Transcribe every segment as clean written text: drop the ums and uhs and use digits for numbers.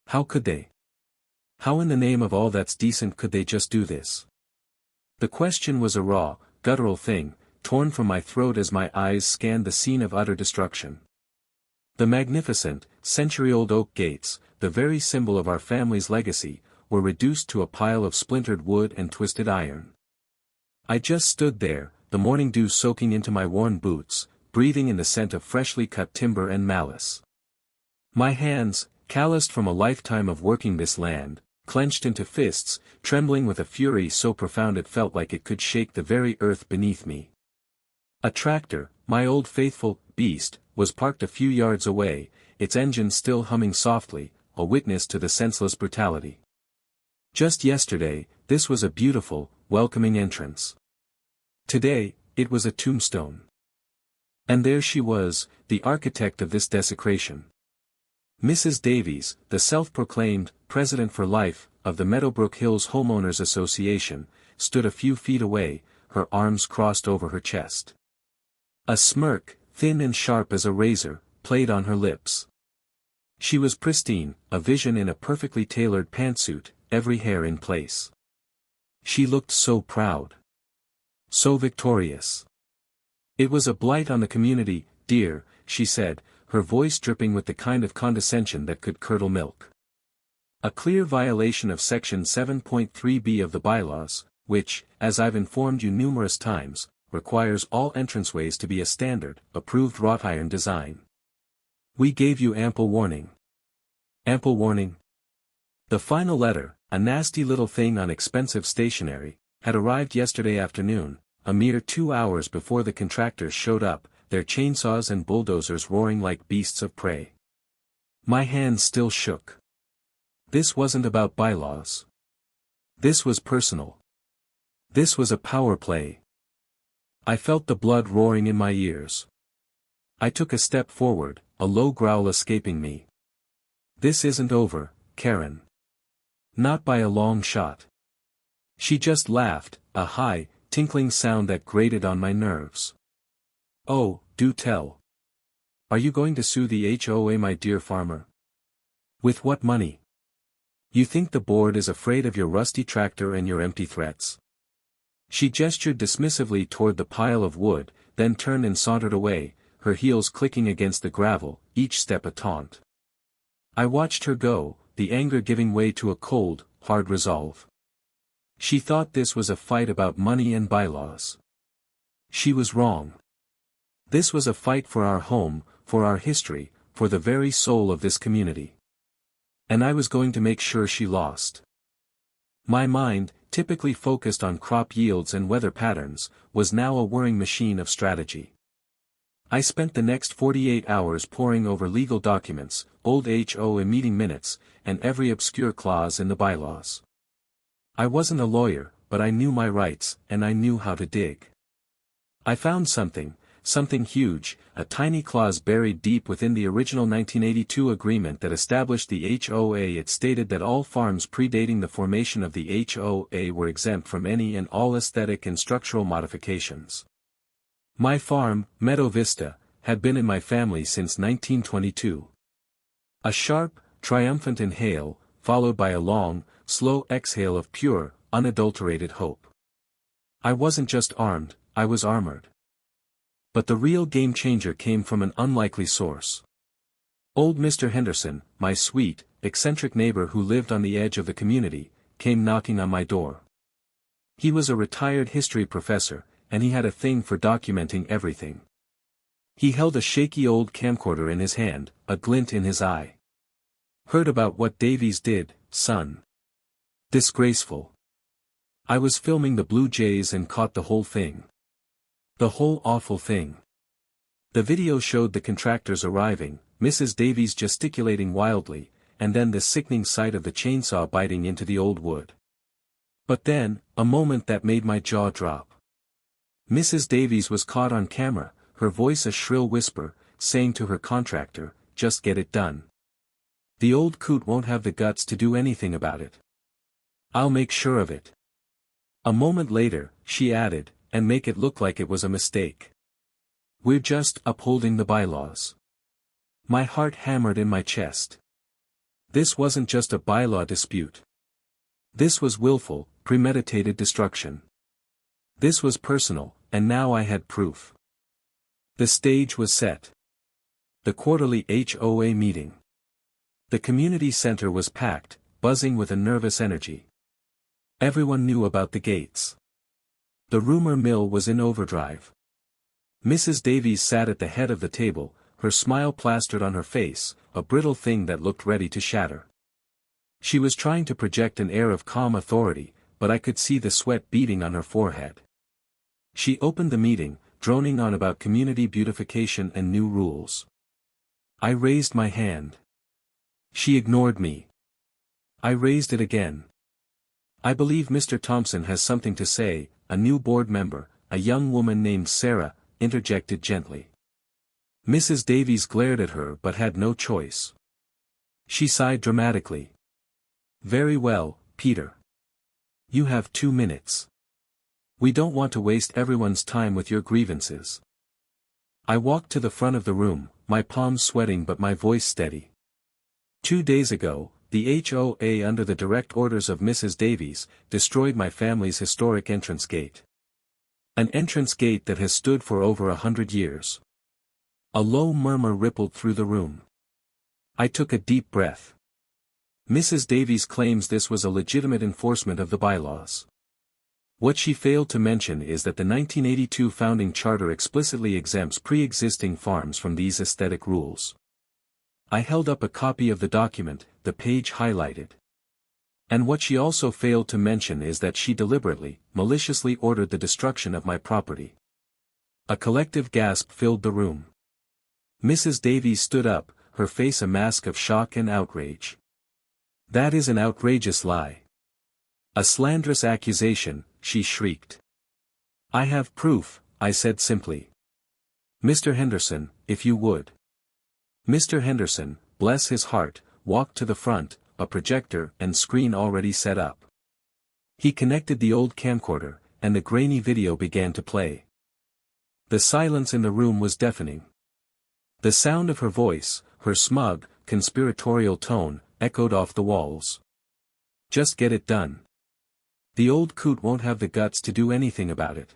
How could they? How in the name of all that's decent could they just do this? The question was a raw, guttural thing, torn from my throat as my eyes scanned the scene of utter destruction. The magnificent, century-old oak gates, the very symbol of our family's legacy, were reduced to a pile of splintered wood and twisted iron. I just stood there, the morning dew soaking into my worn boots, breathing in the scent of freshly cut timber and malice. My hands, calloused from a lifetime of working this land, clenched into fists, trembling with a fury so profound it felt like it could shake the very earth beneath me. A tractor, my old faithful beast, was parked a few yards away, its engine still humming softly, a witness to the senseless brutality. Just yesterday, this was a beautiful, welcoming entrance. Today, it was a tombstone. And there she was, the architect of this desecration. Mrs. Davies, the self-proclaimed president for life of the Meadowbrook Hills Homeowners Association, stood a few feet away, her arms crossed over her chest. A smirk, thin and sharp as a razor, played on her lips. She was pristine, a vision in a perfectly tailored pantsuit, every hair in place. She looked so proud. So victorious. It was a blight on the community, dear, she said, her voice dripping with the kind of condescension that could curdle milk. A clear violation of Section 7.3b of the bylaws, which, as I've informed you numerous times, requires all entranceways to be a standard, approved wrought iron design. We gave you ample warning. Ample warning? The final letter, a nasty little thing on expensive stationery, had arrived yesterday afternoon, a mere 2 hours before the contractors showed up, their chainsaws and bulldozers roaring like beasts of prey. My hands still shook. This wasn't about bylaws. This was personal. This was a power play. I felt the blood roaring in my ears. I took a step forward, a low growl escaping me. This isn't over, Karen. Not by a long shot. She just laughed, a high, tinkling sound that grated on my nerves. Oh, do tell. Are you going to sue the HOA, my dear farmer? With what money? You think the board is afraid of your rusty tractor and your empty threats? She gestured dismissively toward the pile of wood, then turned and sauntered away, her heels clicking against the gravel, each step a taunt. I watched her go, the anger giving way to a cold, hard resolve. She thought this was a fight about money and bylaws. She was wrong. This was a fight for our home, for our history, for the very soul of this community. And I was going to make sure she lost. My mind, typically focused on crop yields and weather patterns, was now a whirring machine of strategy. I spent the next 48 hours poring over legal documents, old HOA meeting minutes, and every obscure clause in the bylaws. I wasn't a lawyer, but I knew my rights, and I knew how to dig. I found something huge, a tiny clause buried deep within the original 1982 agreement that established the HOA. It stated that all farms predating the formation of the HOA were exempt from any and all aesthetic and structural modifications. My farm, Meadow Vista, had been in my family since 1922. A sharp, triumphant inhale, followed by a long, slow exhale of pure, unadulterated hope. I wasn't just armed, I was armored. But the real game-changer came from an unlikely source. Old Mr. Henderson, my sweet, eccentric neighbor who lived on the edge of the community, came knocking on my door. He was a retired history professor, and he had a thing for documenting everything. He held a shaky old camcorder in his hand, a glint in his eye. Heard about what Davies did, son? Disgraceful. I was filming the Blue Jays and caught the whole thing. The whole awful thing. The video showed the contractors arriving, Mrs. Davies gesticulating wildly, and then the sickening sight of the chainsaw biting into the old wood. But then, a moment that made my jaw drop. Mrs. Davies was caught on camera, her voice a shrill whisper, saying to her contractor, "Just get it done. The old coot won't have the guts to do anything about it. I'll make sure of it." A moment later, she added, "And make it look like it was a mistake. We're just upholding the bylaws." My heart hammered in my chest. This wasn't just a bylaw dispute. This was willful, premeditated destruction. This was personal, and now I had proof. The stage was set. The quarterly HOA meeting. The community center was packed, buzzing with a nervous energy. Everyone knew about the gates. The rumor mill was in overdrive. Mrs. Davies sat at the head of the table, her smile plastered on her face, a brittle thing that looked ready to shatter. She was trying to project an air of calm authority, but I could see the sweat beading on her forehead. She opened the meeting, droning on about community beautification and new rules. I raised my hand. She ignored me. I raised it again. I believe Mr. Thompson has something to say, a new board member, a young woman named Sarah, interjected gently. Mrs. Davies glared at her but had no choice. She sighed dramatically. Very well, Peter. You have 2 minutes. We don't want to waste everyone's time with your grievances. I walked to the front of the room, my palms sweating but my voice steady. 2 days ago, the HOA under the direct orders of Mrs. Davies, destroyed my family's historic entrance gate. An entrance gate that has stood for over 100 years. A low murmur rippled through the room. I took a deep breath. Mrs. Davies claims this was a legitimate enforcement of the bylaws. What she failed to mention is that the 1982 founding charter explicitly exempts pre-existing farms from these aesthetic rules. I held up a copy of the document, the page highlighted. And what she also failed to mention is that she deliberately, maliciously ordered the destruction of my property. A collective gasp filled the room. Mrs. Davies stood up, her face a mask of shock and outrage. That is an outrageous lie. A slanderous accusation, she shrieked. I have proof, I said simply. Mr. Henderson, if you would. Mr. Henderson, bless his heart, walked to the front, a projector and screen already set up. He connected the old camcorder, and the grainy video began to play. The silence in the room was deafening. The sound of her voice, her smug, conspiratorial tone, echoed off the walls. Just get it done. The old coot won't have the guts to do anything about it.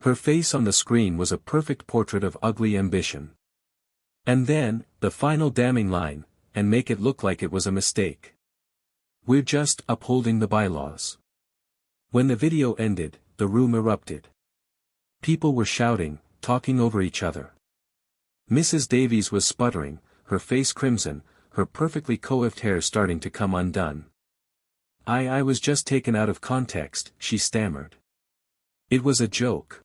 Her face on the screen was a perfect portrait of ugly ambition. And then, the final damning line, and make it look like it was a mistake. We're just upholding the bylaws. When the video ended, the room erupted. People were shouting, talking over each other. Mrs. Davies was sputtering, her face crimson, her perfectly coiffed hair starting to come undone. I was just taken out of context, she stammered. It was a joke.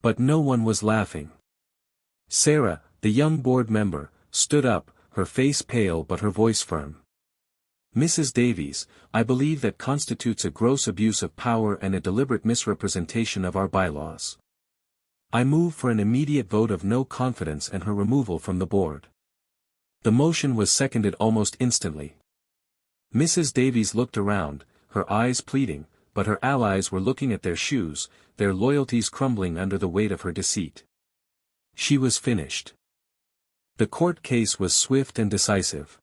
But no one was laughing. Sarah, the young board member, stood up, her face pale but her voice firm. Mrs. Davies, I believe that constitutes a gross abuse of power and a deliberate misrepresentation of our bylaws. I move for an immediate vote of no confidence and her removal from the board. The motion was seconded almost instantly. Mrs. Davies looked around, her eyes pleading, but her allies were looking at their shoes, their loyalties crumbling under the weight of her deceit. She was finished. The court case was swift and decisive.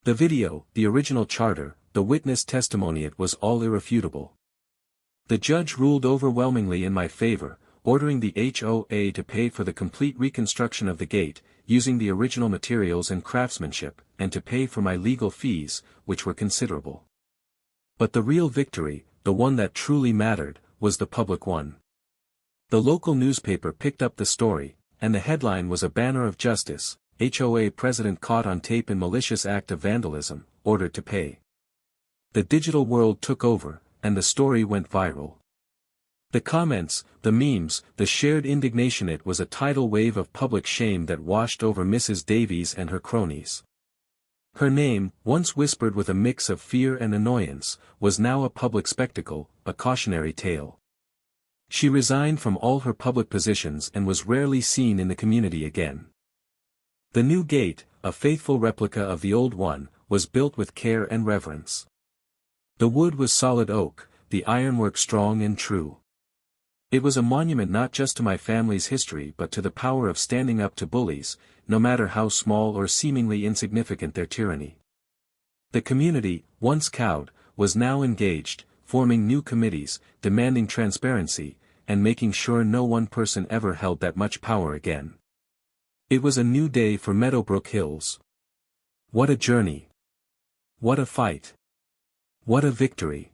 The video, the original charter, the witness testimony, it was all irrefutable. The judge ruled overwhelmingly in my favor, ordering the HOA to pay for the complete reconstruction of the gate, using the original materials and craftsmanship, and to pay for my legal fees, which were considerable. But the real victory, the one that truly mattered, was the public one. The local newspaper picked up the story, and the headline was a banner of justice: HOA president caught on tape in malicious act of vandalism, ordered to pay. The digital world took over, and the story went viral. The comments, the memes, the shared indignation, it was a tidal wave of public shame that washed over Mrs. Davies and her cronies. Her name, once whispered with a mix of fear and annoyance, was now a public spectacle, a cautionary tale. She resigned from all her public positions and was rarely seen in the community again. The new gate, a faithful replica of the old one, was built with care and reverence. The wood was solid oak, the ironwork strong and true. It was a monument not just to my family's history but to the power of standing up to bullies, no matter how small or seemingly insignificant their tyranny. The community, once cowed, was now engaged, forming new committees, demanding transparency, and making sure no one person ever held that much power again. It was a new day for Meadowbrook Hills. What a journey! What a fight! What a victory!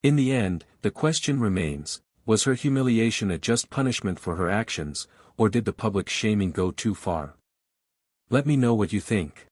In the end, the question remains, was her humiliation a just punishment for her actions, or did the public shaming go too far? Let me know what you think.